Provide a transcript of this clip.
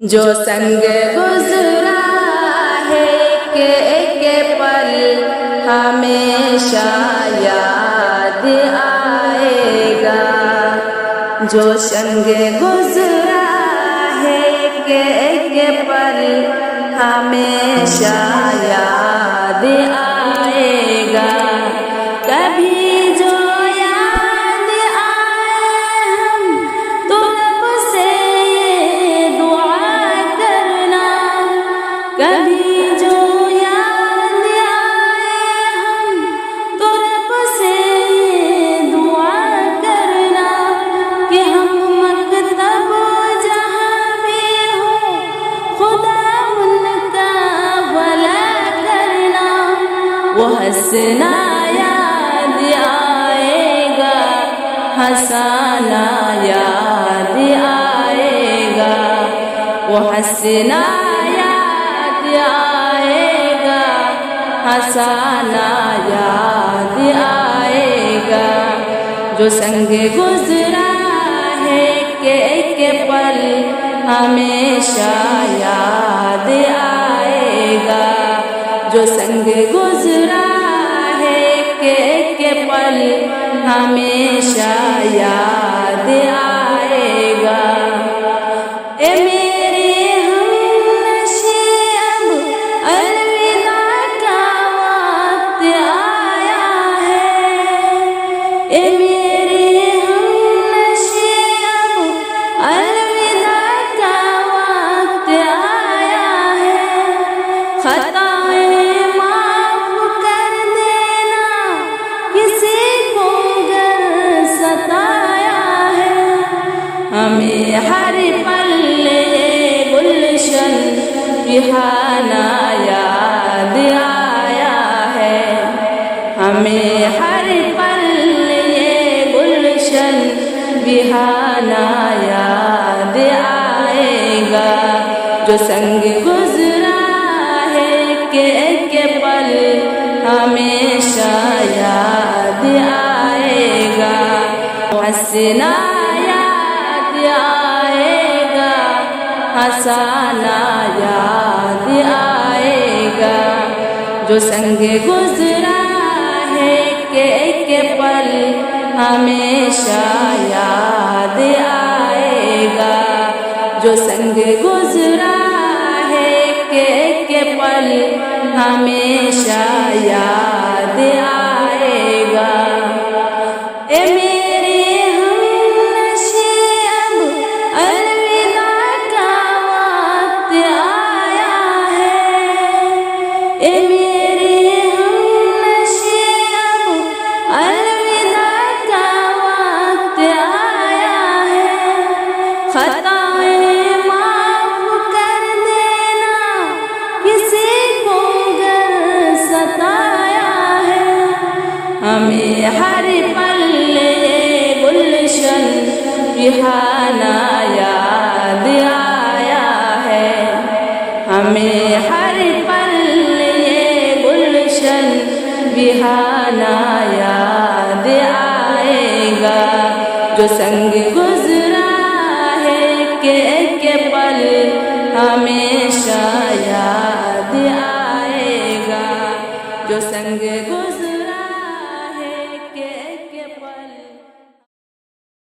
جو سنگ گزرا ہے کہ ایک پل ہمیشہ یاد آئے گا، جو سنگ گزرا ہے کہ ایک پل ہمیشہ یاد آئے گا، کبھی جو یاد آئے ہم تو رب سے یہ دعا کرنا، کبھی جو یاد آئے ہم تو رب سے یہ دعا کرنا کہ ہم مکتب جہاں بھی ہو خدا ان کا بھلا کرنا، وہ ہنسنا یاد آئے گا، ہنسانا یاد آئے گا، وہ ہنسنا یاد آئے گا، ہنسانا یاد آئے گا، جو سنگ گزرا ہے کہ ایک پل ہمیشہ یاد آئے گا، جو سنگ گزرا ہے کہ ایک پل ہمیشہ یاد آئے گا، اے میرے ہمنشیں اب الوداع کا وقت آیا ہے، اے میرے ہمنشیں اب الوداع کا وقت آیا ہے، خطائیں معاف کر دینا کسی کو گر ستایا ہے، ہمیں ہر پل گلشن ریحانہ یاد آیا ہے، ہمیں ہر پل گلشن ریحانہ یاد آئے گا، جو سنگ گزرا ہے کہ ایک پل ہمیشہ یاد آئے گا، ہنسنا یاد آئے گا، ہنسانا یاد آئے گا، جو سنگ گزرا ہے کہ ایک پل ہمیشہ یاد آئے گا، جو سنگ گزرا ہے کہ ایک پل ہمیشہ یاد آئے گا، اے میرے ہمنشیں اب الوداع کا وقت آیا ہے، اے میرے ہمنشیں اب الوداع کا وقت آیا ہے، خطائیں معاف کر دینا کسی کو گر ستایا ہے، ہمیں ہر پل گلشن ریحانہ یاد آیا ہے، ہمیں ہر پل گلشن ریحانہ یاد آئے گا، جو سنگ گزرا ہے کہ ایک پل ہمیشہ یاد آئے گا، جو سنگ گزرا